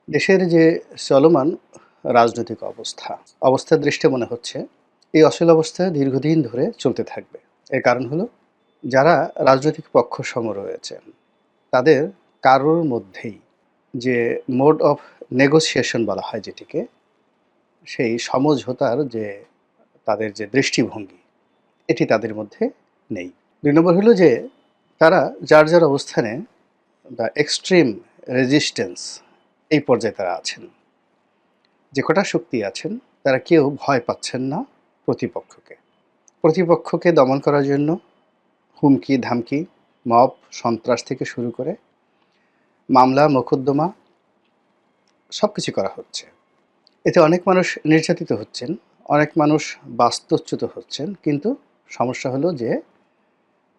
দেশের যে চলমান রাজনৈতিক অবস্থার দৃষ্টে মনে হচ্ছে এই অচল অবস্থা দীর্ঘদিন ধরে চলতে থাকবে। এর কারণ হলো যারা রাজনৈতিক পক্ষসমূহ রয়েছেন তাদের কারোর মধ্যেই যে মোড অফ নেগোসিয়েশন বলা হয় যেটিকে, সেই সমঝোতার যে তাদের যে দৃষ্টিভঙ্গি এটি তাদের মধ্যে নেই। ২ নম্বর হলো যে তারা যার অবস্থানে বা এক্সট্রিম রেজিস্ট্যান্স এই পর্যায়ে তারা আছেন। যে কটা শক্তি আছেন তারা কেউ ভয় পাচ্ছেন না প্রতিপক্ষকে। প্রতিপক্ষকে দমন করার জন্য হুমকি ধামকি, মব সন্ত্রাস থেকে শুরু করে মামলা মোকদ্দমা সবকিছু করা হচ্ছে। এতে অনেক মানুষ নির্যাতিত হচ্ছেন, অনেক মানুষ বাস্তুচ্যুত হচ্ছেন, কিন্তু সমস্যা হলো যে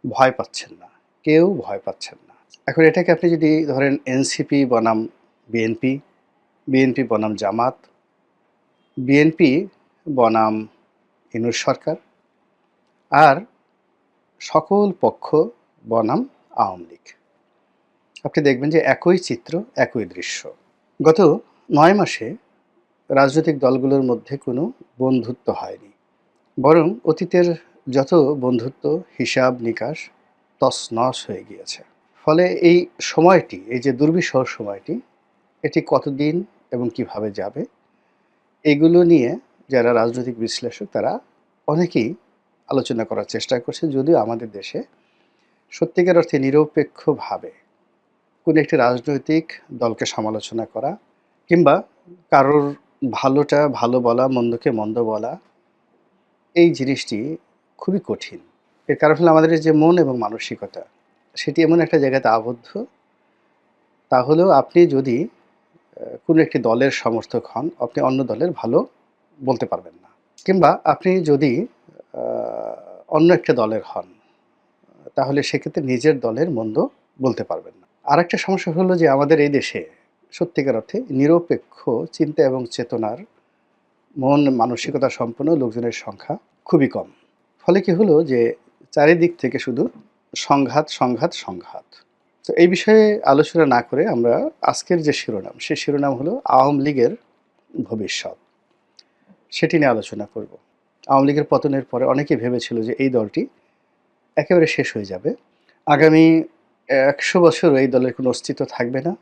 ভয় পাচ্ছেন না। কেউ ভয় পাচ্ছেন না। এখন এটাকে আপনি যদি ধরেন এনসিপি বনাম বিএনপি, বিএনপি বনাম জামাত, বিএনপি বনাম ইনুস সরকার, আর সকল পক্ষ বনাম আওয়ামী লীগ। আপনি দেখবেন যে একই চিত্র, একই দৃশ্য। গত ৯ মাসে রাজনৈতিক দলগুলোর মধ্যে কোনো বন্ধুত্ব হয়নি। বরং অতীতের যত বন্ধুত্ব হিসাব নিকাশ তছনছ হয়ে গিয়েছে। ফলে এই সময়টি, এই যে দুর্বিষহ সময়টি, এটি কতদিন এবং কিভাবে যাবে, এগুলো নিয়ে যারা রাজনৈতিক বিশ্লেষক তারা অনেকেই আলোচনা করার চেষ্টা করছে। যদিও আমাদের দেশে সত্যিকার অর্থে নিরপেক্ষভাবে কোনো একটি রাজনৈতিক দলকে সমালোচনা করা কিংবা কারোর ভালোটা ভালো বলা, মন্দকে মন্দ বলা, এই জিনিসটি খুবই কঠিন। এর কারণ হলো আমাদের যে মন এবং মানসিকতা, সেটি এমন একটা জায়গাতে আবদ্ধ, তা হলেও আপনি যদি কোনো একটি দলের সমর্থক হন, আপনি অন্য দলের ভালো বলতে পারবেন না। কিংবা আপনি যদি আ অন্য একটা দলের হন, তাহলে সেক্ষেত্রে নিজের দলের মন্দ বলতে পারবেন না। আরেকটা সমস্যা হলো যে আমাদের এই দেশে সত্যিকার অর্থে নিরপেক্ষ চিন্তা এবং চেতনার মন মানসিকতা সম্পন্ন লোকজনের সংখ্যা খুবই কম। ফলে কি হলো যে চারিদিক থেকে শুধু সংঘাত, সংঘাত, সংঘাত। তো এই বিষয়ে আলোচনা না করে আমরা আজকের যে শিরোনাম, সেই শিরোনাম হলো আওয়ামী লীগের ভবিষ্যৎ। সেটি নিয়ে আলোচনা করব। আওয়ামী লীগের পতনের পরে অনেকে ভেবেছিল যে এই দলটি একেবারে শেষ হয়ে যাবে। আগামী ১০০ বছর এই দলের কোনো অস্তিত্ব থাকবে না,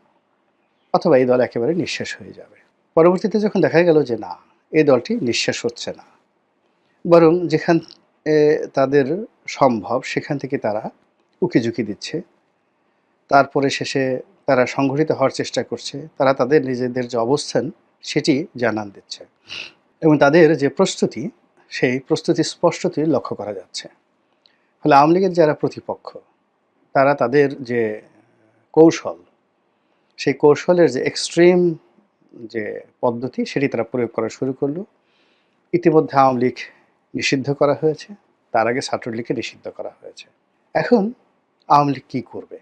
অথবা এই দল একেবারে নিঃশেষ হয়ে যাবে। পরবর্তীতে যখন দেখা গেল যে না, এই দলটি নিঃশেষ হচ্ছে না, বরং যেখান তাদের সম্ভব সেখান থেকে তারা উকিঝুঁকি দিচ্ছে। তারপরে শেষে তারা সংগঠিত হওয়ার চেষ্টা করছে। তারা তাদের নিজেদের যে অবস্থান সেটি জানান দিচ্ছে এবং তাদের যে প্রস্তুতি, সেই প্রস্তুতি স্পষ্টতই লক্ষ্য করা যাচ্ছে। ফলে আওয়ামী লীগের যারা প্রতিপক্ষ, তারা তাদের যে কৌশল, সেই কৌশলের যে এক্সট্রিম যে পদ্ধতি সেটি তারা প্রয়োগ করা শুরু করলো। ইতিমধ্যে আওয়ামী লীগ নিষিদ্ধ করা হয়েছে। তার আগে ছাত্রলীগকে নিষিদ্ধ করা হয়েছে। এখন আওয়ামী লীগ কী করবে?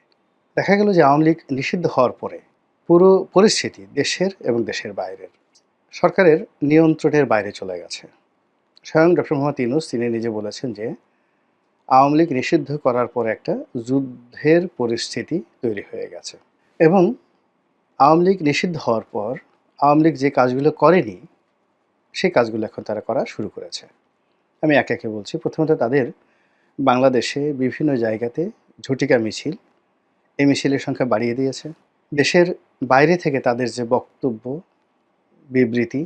দেখা গেল যে আওয়ামী লীগ নিষিদ্ধ হওয়ার পরে পুরো পরিস্থিতি দেশের এবং দেশের বাইরের সরকারের নিয়ন্ত্রণের বাইরে চলে গেছে। স্বয়ং ডক্টর মোহাম্মদ ইউনূস তিনি নিজে বলেছেন যে আওয়ামী লীগ নিষিদ্ধ করার পরে একটা যুদ্ধের পরিস্থিতি তৈরি হয়ে গেছে এবং আওয়ামী লীগ নিষিদ্ধ হওয়ার পর আওয়ামী লীগ যে কাজগুলো করেনি, সেই কাজগুলো এখন তারা করা শুরু করেছে। আমি একে একে বলছি। প্রথমত তাদের বাংলাদেশে বিভিন্ন জায়গাতে ঝটিকা মিছিল, এই মিছিলের সংখ্যা বাড়িয়ে দিয়েছে। দেশের বাইরে থেকে তাদের যে বক্তব্য, বিবৃতি,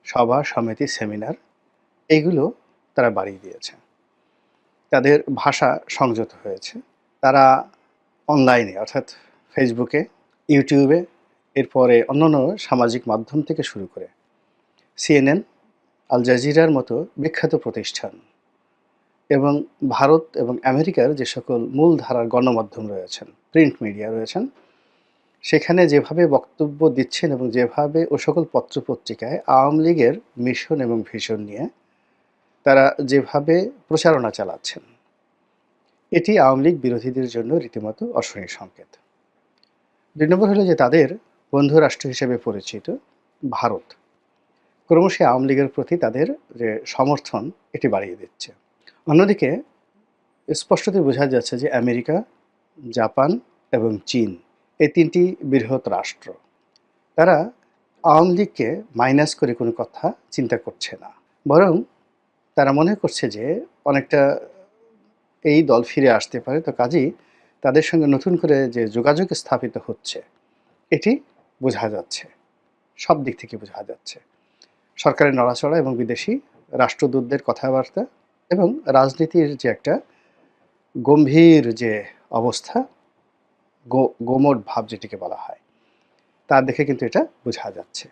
সভা, সমিতি, সেমিনার, এগুলো তারা বাড়িয়ে দিয়েছে। তাদের ভাষা সংযত হয়েছে। তারা অনলাইনে অর্থাৎ ফেসবুকে, ইউটিউবে, এরপরে অন্যান্য সামাজিক মাধ্যম থেকে শুরু করে সিএনএন, আল জাজিরার মতো বিখ্যাত প্রতিষ্ঠান এবং ভারত এবং আমেরিকার যে সকল মূলধারার গণমাধ্যম রয়েছেন, প্রিন্ট মিডিয়া রয়েছেন, সেখানে যেভাবে বক্তব্য দিচ্ছেন এবং যেভাবে ও সকল পত্রপত্রিকায় আওয়ামী লীগের মিশন এবং ভিশন নিয়ে তারা যেভাবে প্রচারণা চালাচ্ছেন, এটি আওয়ামী লীগ বিরোধীদের জন্য রীতিমতো অশনির সংকেত। ২ নম্বর হলো যে তাদের বন্ধু রাষ্ট্র হিসেবে পরিচিত ভারত ক্রমশই আওয়ামী লীগের প্রতি তাদের যে সমর্থন এটি বাড়িয়ে দিচ্ছে। অন্যদিকে স্পষ্টতই বোঝা যাচ্ছে যে আমেরিকা, জাপান এবং চীন, এই ৩টি বৃহৎ রাষ্ট্র, তারা আওয়ামী লীগকে মাইনাস করে কোনো কথা চিন্তা করছে না, বরং তারা মনে করছে যে অনেকটা এই দল ফিরে আসতে পারে, তো কাজেই তাদের সঙ্গে নতুন করে যে যোগাযোগ স্থাপিত হচ্ছে এটি বোঝা যাচ্ছে, সব দিক থেকে বোঝা যাচ্ছে। সরকারের নড়াচড়া এবং বিদেশি রাষ্ট্রদূতদের কথাবার্তা এবং রাজনীতির যে একটা গম্ভীর যে অবস্থা, গোমট ভাব যেটিকে বলা হয়, তা দেখে কিন্তু এটা বোঝা যাচ্ছে।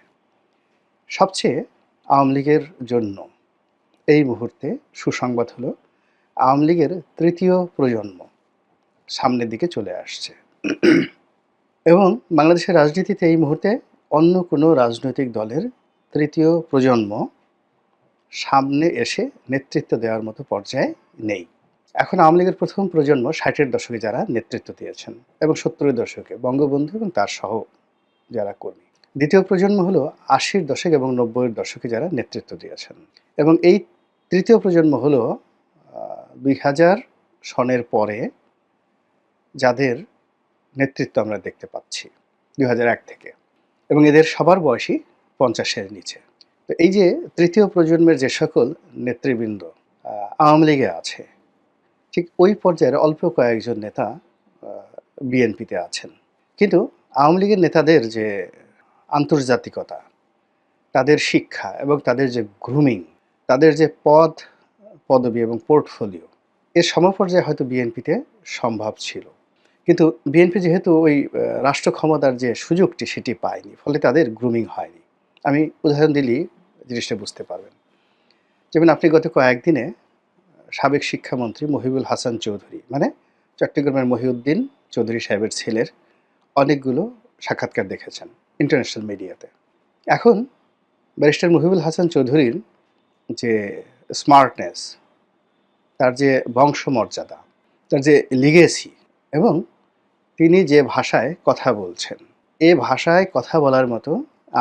সবচেয়ে আওয়ামী লীগের জন্য এই মুহূর্তে সুসংবাদ হলো আওয়ামী লীগের তৃতীয় প্রজন্ম সামনের দিকে চলে আসছে এবং বাংলাদেশের রাজনীতিতে এই মুহূর্তে অন্য কোনো রাজনৈতিক দলের তৃতীয় প্রজন্ম সামনে এসে নেতৃত্ব দেওয়ার মতো পর্যায়ে নেই। এখন আওয়ামী লীগের প্রথম প্রজন্ম ৬০-এর দশকে যারা নেতৃত্ব দিয়েছেন এবং ৭০-এর দশকে বঙ্গবন্ধু এবং তার সহ যারা কর্মী। দ্বিতীয় প্রজন্ম হলো ৮০-এর দশক এবং ৯০-এর দশকে যারা নেতৃত্ব দিয়েছেন এবং এই তৃতীয় প্রজন্ম হলো ২০০০ সনের পরে যাদের নেতৃত্ব আমরা দেখতে পাচ্ছি ২০০১ থেকে, এবং এদের সবার বয়সই ৫০-এর নিচে। তো এই যে তৃতীয় প্রজন্মের যে সকল নেতৃবৃন্দ আওয়ামী লীগে আছে, ঠিক ওই পর্যায়ের অল্প কয়েকজন নেতা বিএনপিতে আছেন। কিন্তু আওয়ামী লীগের নেতাদের যে আন্তর্জাতিকতা, তাদের শিক্ষা এবং তাদের যে গ্রুমিং, তাদের যে পদবি এবং পোর্টফোলিও, এর সমপর্যায়ে হয়তো বিএনপিতে সম্ভব ছিল। কিন্তু বিএনপি যেহেতু ওই রাষ্ট্র ক্ষমতার যে সুযোগটি সেটি পায়নি, ফলে তাদের গ্রুমিং হয়নি। আমি উদাহরণ দিলেই জিনিসটা বুঝতে পারবেন। যেমন আপনি গত কয়েকদিনে সাবেক শিক্ষামন্ত্রী মহিবুল হাসান চৌধুরী, মানে চট্টগ্রামের মহিউদ্দিন চৌধুরী সাহেবের ছেলের অনেকগুলো সাক্ষাৎকার দেখেছেন ইন্টারন্যাশনাল মিডিয়াতে। এখন ব্যারিস্টার মহিবুল হাসান চৌধুরীর যে স্মার্টনেস, তার যে বংশমর্যাদা, তার যে লিগেসি এবং তিনি যে ভাষায় কথা বলছেন, এ ভাষায় কথা বলার মতো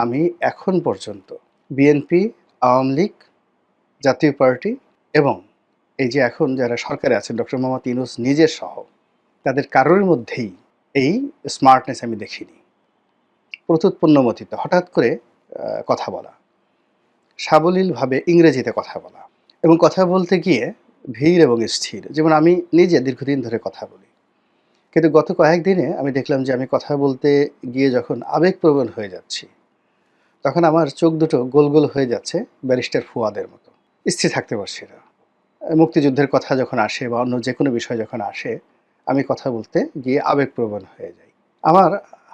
আমি এখন পর্যন্ত বিএনপি, আওয়ামী লীগ, জাতীয় পার্টি এবং এই যে এখন যারা সরকারে আছেন ডক্টর মোহাম্মদ ইউনূস নিজের সহ তাদের কারোর মধ্যেই এই স্মার্টনেস আমি দেখিনি। প্রত্যুৎপন্নমতিতে হঠাৎ করে কথা বলা, সাবলীলভাবে ইংরেজিতে কথা বলা এবং কথা বলতে গিয়ে ধীর এবং স্থির। যেমন আমি নিজে দীর্ঘদিন ধরে কথা বলি, কিন্তু গত কয়েকদিনে আমি দেখলাম যে আমি কথা বলতে গিয়ে যখন আবেগপ্রবণ হয়ে যাচ্ছি, তখন আমার চোখ দুটো গোল গোল হয়ে যাচ্ছে ব্যারিস্টার ফুয়াদের মতো, স্থির থাকতে পারছি না। মুক্তিযুদ্ধের কথা যখন আসে বা অন্য যে কোনো বিষয় যখন আসে, আমি কথা বলতে গিয়ে আবেগপ্রবণ হয়ে যাই। আমার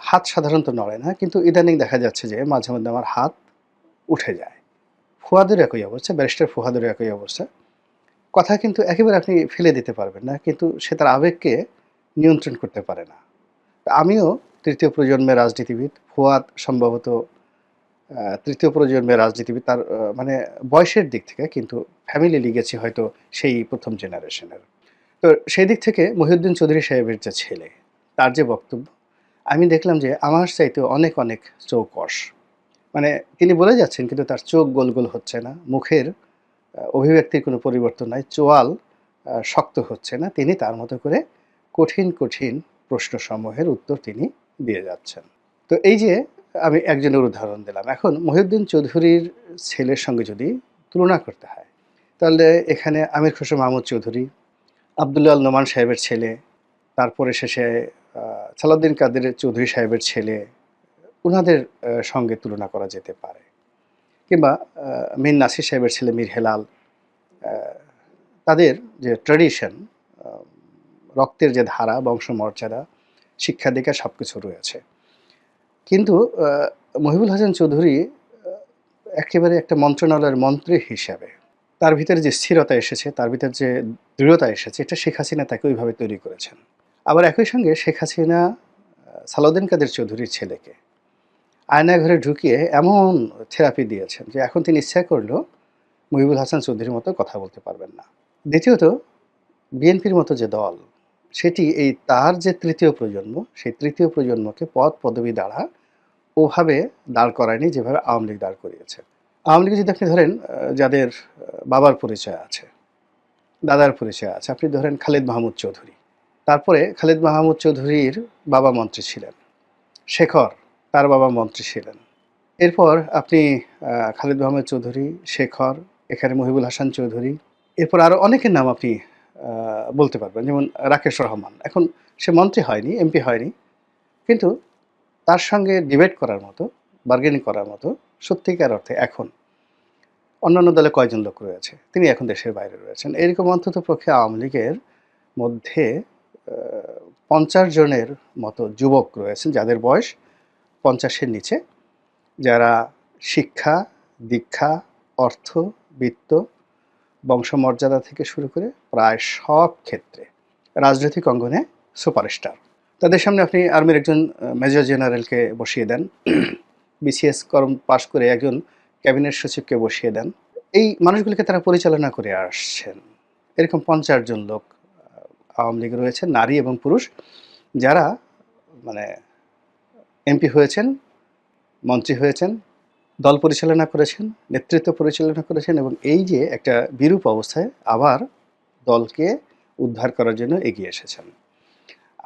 হাত সাধারণত নড়ে না, কিন্তু ইদানিং দেখা যাচ্ছে যে মাঝে মধ্যে আমার হাত উঠে যায়। ফুয়াদের একই অবস্থা, ব্যারিস্টার ফুয়াদেরও একই অবস্থা। কথা কিন্তু একেবারে আপনি ফেলে দিতে পারবেন না, কিন্তু সে তার আবেগকে নিয়ন্ত্রণ করতে পারে না। আমিও তৃতীয় প্রজন্মের রাজনীতিবিদ, ফুয়াদ সম্ভবত তৃতীয় প্রজন্মের রাজনীতিবিদ, তার মানে বয়সের দিক থেকে, কিন্তু ফ্যামিলি লিগেছি হয়তো সেই প্রথম জেনারেশনের। তো সেই দিক থেকে মহিউদ্দিন চৌধুরী সাহেবের যে ছেলে, তার যে বক্তব্য, আমি দেখলাম যে আমার চাইতে অনেক অনেক চৌকস। মানে তিনি বলে যাচ্ছেন কিন্তু তার চোখ গোল গোল হচ্ছে না, মুখের অভিব্যক্তির কোনো পরিবর্তন নাই, চোয়াল শক্ত হচ্ছে না। তিনি তার মতো করে কঠিন কঠিন প্রশ্নসমূহের উত্তর তিনি দিয়ে যাচ্ছেন। তো এই যে আমি একজনের উদাহরণ দিলাম। এখন মহিউদ্দিন চৌধুরীর ছেলের সঙ্গে যদি তুলনা করতে হয়, তাহলে এখানে আমির খসরু মাহমুদ চৌধুরী, আবদুল্লাহ আল নোমান সাহেবের ছেলে, তারপরে শেষে সালাউদ্দিন কাদের চৌধুরী সাহেবের ছেলে, উনাদের সঙ্গে তুলনা করা যেতে পারে। কিংবা মীর নাসির সাহেবের ছেলে মীর হেলাল, তাদের যে ট্র্যাডিশন, রক্তের যে ধারা, বংশমর্যাদা, শিক্ষা-দীক্ষা সব কিছু রয়েছে। কিন্তু মহিবুল হাসান চৌধুরী একেবারে একটা মন্ত্রণালয়ের মন্ত্রী হিসাবে তার ভিতরে যে স্থিরতা এসেছে, তার ভিতরে যে দৃঢ়তা এসেছে, এটা শেখ হাসিনা তাকে ওইভাবে তৈরি করেছেন। আবার একই সঙ্গে শেখ হাসিনা সালাউদ্দিন কাদের চৌধুরীর ছেলেকে আয়নাঘরে ঢুকিয়ে এমন থেরাপি দিয়েছেন যে এখন তিনি ইচ্ছা করলেও মহিবুল হাসান চৌধুরীর মতো কথা বলতে পারবেন না। দ্বিতীয়ত, বিএনপির মতো যে দল, সেটি এই তার যে তৃতীয় প্রজন্ম, সেই তৃতীয় প্রজন্মকে পদ পদবি দ্বারা ওভাবে দাঁড় করায়নি যেভাবে আওয়ামী লীগ দাঁড় করিয়েছে। আওয়ামী লীগে যদি আপনি ধরেন যাদের বাবার পরিচয় আছে, দাদার পরিচয় আছে, আপনি ধরেন খালিদ মাহমুদ চৌধুরী, তারপরে খালিদ মাহমুদ চৌধুরীর বাবা মন্ত্রী ছিলেন, শেখর তার বাবা মন্ত্রী ছিলেন, এরপর আপনি খালিদ মাহমুদ চৌধুরী, শেখর, এখানে মহিবুল হাসান চৌধুরী, এরপর আরো অনেকের নাম আপনি আ বলতে পারবেন। যেমন রাকেশ রহমান। এখন সে মন্ত্রী হয়নি, এমপি হয়নি। কিন্তু তার সঙ্গে ডিবেট করার মতো, বার্গেনিং করার মতো সত্যিকার অর্থে এখন অন্যান্য দলে কয়জন লোক রয়েছে? তিনি এখন দেশের বাইরে রয়েছেন। এরকম অন্ততপক্ষে আওয়ামী লীগের মধ্যে আ ৫০ জনের মতো যুবক রয়েছেন যাদের বয়স ৫০ এর নিচে, যারা শিক্ষা, দীক্ষা, অর্থ, বিত্ত, বংশমর্যাদা থেকে শুরু করে প্রায় সব ক্ষেত্রে রাজনৈতিক অঙ্গনে সুপারস্টার। তাদের সামনে আপনি আর্মির একজন মেজর জেনারেলকে বসিয়ে দেন, বিসিএস পাশ করে একজন ক্যাবিনেট সচিবকে বসিয়ে দেন। এই মানুষগুলিকে তারা পরিচালনা করে আসছেন। এরকম ৫০ জন লোক আওয়ামী লীগে রয়েছে, নারী এবং পুরুষ, যারা মানে এমপি হয়েছেন, মন্ত্রী হয়েছেন, দল পরিচালনা করেছেন, নেতৃত্ব পরিচালনা করেছেন এবং এই যে একটা বিরূপ অবস্থায় আবার দলকে উদ্ধার করার জন্য এগিয়ে এসেছেন।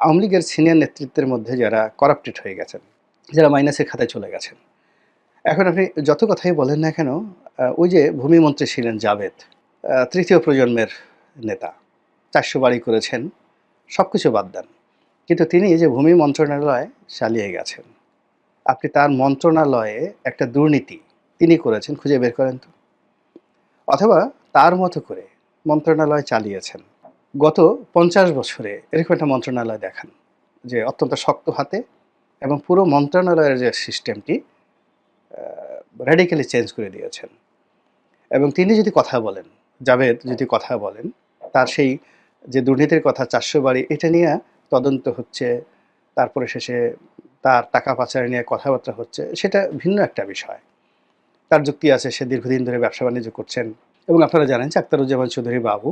আওয়ামী লীগের সিনিয়র নেতৃত্বের মধ্যে যারা করাপ্টেড হয়ে গেছেন, যারা মাইনাসের খাতায় চলে গেছেন। এখন আপনি যত কথাই বলেন না কেন, ওই যে ভূমিমন্ত্রী ছিলেন জাভেদ, ৩য় প্রজন্মের নেতা। ৪০০ বাড়ি করেছেন, সবকিছু বাদ দেন। কিন্তু তিনি যে ভূমি মন্ত্রণালয় চালিয়ে গেছেন, আপনি তার মন্ত্রণালয়ে একটা দুর্নীতি তিনি করেছেন খুঁজে বের করেন তো। অথবা তার মতো করে মন্ত্রণালয় চালিয়েছেন। গত ৫০ বছরে এরকম একটা মন্ত্রণালয় দেখান যে অত্যন্ত শক্ত হাতে এবং পুরো মন্ত্রণালয়ের যে সিস্টেমটি র্যাডিক্যালি চেঞ্জ করে দিয়েছেন। এবং তিনি যদি কথা বলেন, জাভেদ যদি কথা বলেন, তার সেই যে দুর্নীতির কথা ৪০০ বাড়ি এটা নিয়ে তদন্ত হচ্ছে, তারপরে শেষে তার টাকা পাচার নিয়ে কথাবার্তা হচ্ছে, সেটা ভিন্ন একটা বিষয়। তার যুক্তি আছে সে দীর্ঘদিন ধরে ব্যবসা বাণিজ্য করছেন এবং আপনারা জানেন যে আখতারুজ্জামান চৌধুরী বাবু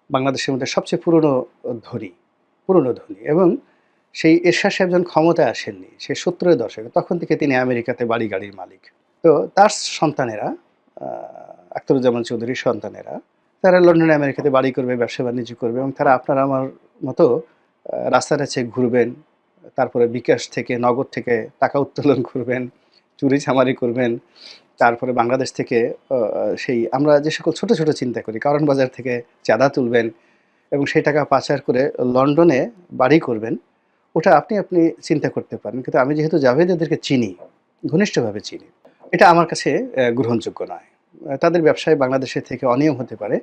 বাংলাদেশের মধ্যে সবচেয়ে পুরনো ধনী এবং সেই এরশাদ সাহেব যখন ক্ষমতায় আসেননি, সে ৭০-এর দশকে, তখন থেকে তিনি আমেরিকাতে বাড়ি গাড়ির মালিক। তো তার সন্তানেরা, আখতারুজ্জামান চৌধুরীর সন্তানেরা, তারা লন্ডনে আমেরিকাতে বাড়ি করবে, ব্যবসা বাণিজ্য করবে এবং তারা আপনার আমার মতো রাস্তার কাছে ঘুরবেন, তারপরে বিকাশ থেকে নগদ থেকে টাকা উত্তোলন করবেন, চুরি চামারি করবেন, তারপরে বাংলাদেশ থেকে সেই আমরা যে সকল ছোট ছোট চিন্তা করি, কারণ বাজার থেকে চাঁদা তুলবেন এবং সেই টাকা পাচার করে লন্ডনে বাড়ি করবেন। ওটা আপনি আপনি চিন্তা করতে পারেন, কিন্তু আমি যেহেতু জাভেদ এদেরকে চিনি, ঘনিষ্ঠভাবে চিনি, এটা আমার কাছে গ্রহণযোগ্য নয়। তাদের ব্যবসায় বাংলাদেশের থেকে অনিয়ম হতে পারে,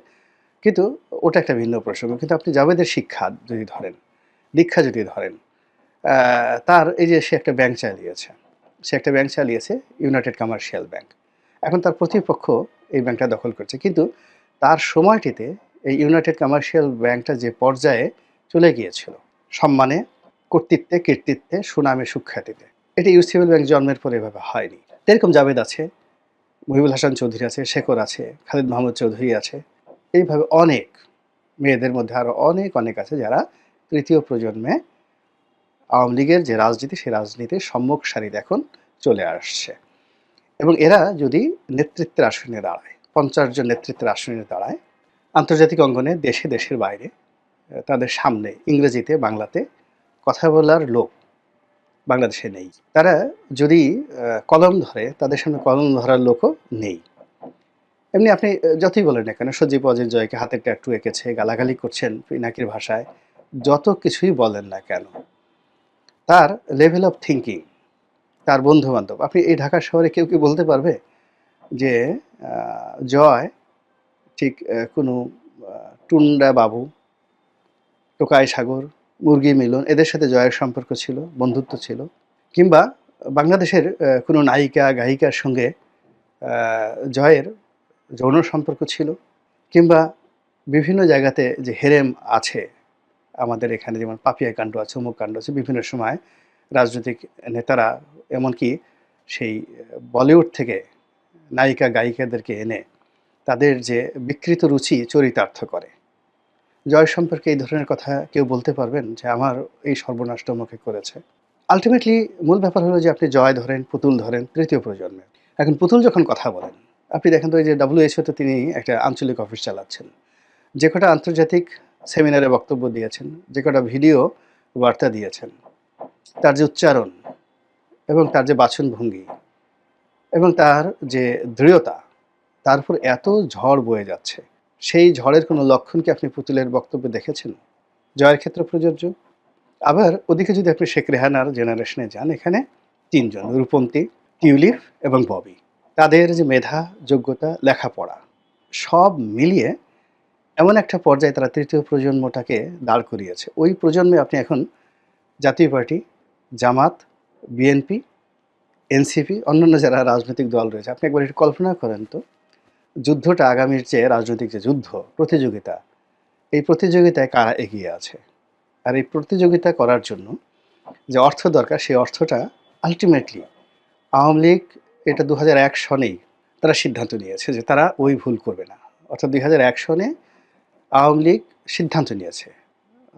কিন্তু ওটা একটা ভিন্ন প্রসঙ্গ। কিন্তু আপনি জাভেদের শিক্ষা যদি ধরেন, দীক্ষা যদি ধরেন, তার এই যে সে একটা ব্যাংক চালিয়েছে, ইউনাইটেড কমার্শিয়াল ব্যাংক। এখন তার প্রতিপক্ষ এই ব্যাংকটা দখল করছে, কিন্তু তার সময়টিতে এই ইউনাইটেড কমার্শিয়াল ব্যাংকটা যে পর্যায়ে চলে গিয়েছিল, সম্মানে, কর্তৃত্বে, কীর্তিত্বে, সুনামে, সুখ্যাতিতে, এটা ইউসিবল ব্যাংক জন্মের পরে এভাবে হয়নি। এরকম জাভেদ আছে, মহিবুল হাসান চৌধুরী আছে, শেখর আছে, খালিদ মাহমুদ চৌধুরী আছে, এইভাবে অনেক, মেয়েদের মধ্যে আরও অনেক আছে যারা তৃতীয় প্রজন্মে আওয়ামী লীগের যে রাজনীতি, সেই রাজনীতির সম্মুখ সারিতে এখন চলে আসছে। এবং এরা যদি নেতৃত্বের আসনে দাঁড়ায়, ৫০ জন নেতৃত্বের আসনে দাঁড়ায়, আন্তর্জাতিক অঙ্গনে, দেশের বাইরে, তাদের সামনে ইংরেজিতে, বাংলাতে কথা বলার লোক বাংলাদেশে নেই। তারা যদি কলম ধরে, তাদের সামনে কলম ধরার লোকও নেই। এমনি আপনি যতই বলেন না কেন, সজীব অজিত জয়কে হাতের ট্যাটু এঁকেছে, গালাগালি করছেন পিনাকির ভাষায়, যত কিছুই বলেন না কেন, তার লেভেল অফ থিঙ্কিং, তার বন্ধু-বান্ধব, আপনি এই ঢাকা শহরে কেউ কি বলতে পারবে যে জয় ঠিক কোনো টুন্ডা বাবু, টোকাই সাগর, মুরগি মিলন এদের সাথে জয়ের সম্পর্ক ছিল, বন্ধুত্ব ছিল, কিংবা বাংলাদেশের কোনো নায়িকা, গায়িকার সঙ্গে জয়ের যৌন সম্পর্ক ছিল, কিংবা বিভিন্ন জায়গাতে যে হেরেম আছে আমাদের এখানে, যেমন পাপিয়া কাণ্ড আছে, অমুক কাণ্ড আছে, বিভিন্ন সময় রাজনৈতিক নেতারা এমনকি সেই বলিউড থেকে নায়িকা গায়িকাদেরকে এনে তাদের যে বিকৃত রুচি চরিতার্থ করে। জয় সম্পর্কে এই ধরনের কথা কেউ বলতে পারবেন যে আমার এই সর্বনাশটা আমাকে করেছে? আল্টিমেটলি মূল ব্যাপার হলো যে আপনি জয় ধরেন, পুতুল ধরেন, তৃতীয় প্রজন্মের। এখন পুতুল যখন কথা বলেন, আপনি দেখেন তো এই যে WHO তে তিনি একটা আঞ্চলিক অফিস চালাচ্ছেন। যে কটা আন্তর্জাতিক সেমিনারে বক্তব্য দিয়েছেন, যে কটা ভিডিও বার্তা দিয়েছেন, তার যে উচ্চারণ এবং তার যে বাচনভঙ্গি, এবং তার যে দৃঢ়তা, তার উপর এত ঝড় বয়ে যাচ্ছে, সেই ঝড়ের কোনো লক্ষণ কি আপনি পুতুলের বক্তব্যে দেখেছেন? জয়ের ক্ষেত্রে প্রযোজ্য। আবার ওদিকে যদি আপনি শেখ রেহানার জেনারেশনে যান, এখানে ৩ জন রূপন্তী, টিউলিপ এবং ববি। তাদের যে মেধা, যোগ্যতা, লেখাপড়া সব মিলিয়ে এমন একটা পর্যায়ে তারা ৩য় প্রজন্মটাকে দাঁড় করিয়েছে। ওই প্রজন্মে আপনি এখন জাতীয় পার্টি, জামাত, বিএনপি, এনসিপি, অন্যান্য যারা রাজনৈতিক দল রয়েছে, আপনি একবার একটু কল্পনা করেন তো, যুদ্ধটা আগামীর যে রাজনৈতিক যে যুদ্ধ, প্রতিযোগিতা, এই প্রতিযোগিতায় কারা এগিয়ে আছে? আর এই প্রতিযোগিতা করার জন্য যে অর্থ দরকার, সেই অর্থটা আল্টিমেটলি আওয়ামী লীগ এটা ২০০১ সনেই তারা সিদ্ধান্ত নিয়েছে যে তারা ওই ভুল করবে না। অর্থাৎ ২০০১ সনে আওয়ামী লীগ সিদ্ধান্ত নিয়েছে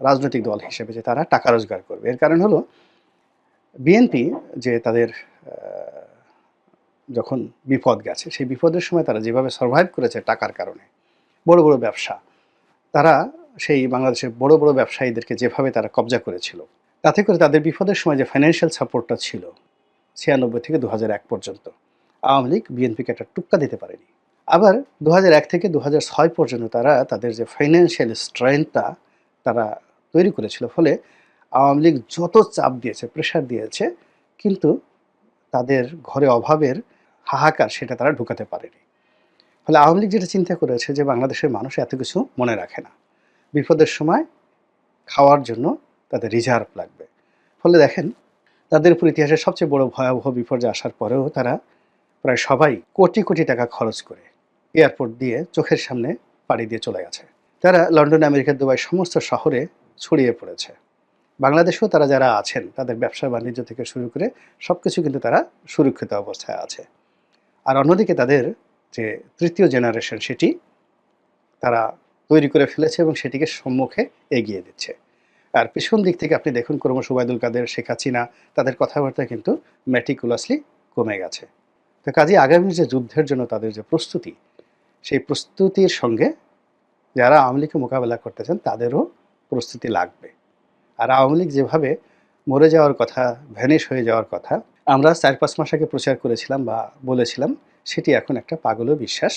রাজনৈতিক দল হিসেবে যে তারা টাকা রোজগার করবে। এর কারণ হলো বিএনপি যে তাদের যখন বিপদ গেছে, সেই বিপদের সময় তারা যেভাবে সারভাইভ করেছে টাকার কারণে, বড় বড় ব্যবসা, তারা সেই বাংলাদেশের বড় বড় ব্যবসায়ীদেরকে যেভাবে তারা কবজা করেছিল, তাতে করে তাদের বিপদের সময় যে ফাইন্যান্সিয়াল সাপোর্টটা ছিল ৯৬ থেকে ২০০১ পর্যন্ত, আওয়ামী লীগ বিএনপিকে একটা টুক্কা দিতে পারেনি। আবার ২০০১ থেকে ২০০৬ পর্যন্ত তারা তাদের যে ফাইন্যান্সিয়াল স্ট্রেংথটা তারা তৈরি করেছিল, ফলে আওয়ামী লীগ যত চাপ দিয়েছে, প্রেশার দিয়েছে, কিন্তু তাদের ঘরে অভাবের হাহাকার সেটা তারা ঢুকাতে পারেনি। ফলে আওয়ামী লীগ যেটা চিন্তা করেছে যে বাংলাদেশের মানুষ এত কিছু মনে রাখে না, বিপদের সময় খাওয়ার জন্য তাদের রিজার্ভ লাগবে। ফলে দেখেন, তাদের উপর ইতিহাসের সবচেয়ে বড় ভয়াবহ বিপর্যয় আসার পরেও তারা প্রায় সবাই কোটি কোটি টাকা খরচ করে এয়ারপোর্ট দিয়ে চোখের সামনে পাড়ি দিয়ে চলে গেছে। তারা লন্ডন, আমেরিকা, দুবাই সমস্ত শহরে ছড়িয়ে পড়েছে। বাংলাদেশেও তারা যারা আছেন, তাদের ব্যবসা বাণিজ্য থেকে শুরু করে সব কিছু কিন্তু তারা সুরক্ষিত অবস্থায় আছে। আর অন্যদিকে তাদের যে ৩য় জেনারেশন, সেটি তারা তৈরি করে ফেলেছে এবং সেটিকে সম্মুখে এগিয়ে দিচ্ছে। আর পিছন দিক থেকে আপনি দেখুন, ক্রমশ ওবায়দুল কাদের, শেখ হাসিনা, তাদের কথাবার্তা কিন্তু ম্যাটিকুলাসলি কমে গেছে। তো কাজেই আগামী যে যুদ্ধের জন্য তাদের যে প্রস্তুতি, সেই প্রস্তুতির সঙ্গে যারা আওয়ামী লীগকে মোকাবেলা করতে চান তাদেরও প্রস্তুতি লাগবে। আর আওয়ামী লীগ যেভাবে মরে যাওয়ার কথা, ভ্যানিশ হয়ে যাওয়ার কথা আমরা ৪-৫ মাস আগে প্রচার করেছিলাম বা বলেছিলাম, সেটি এখন একটা পাগলেও বিশ্বাস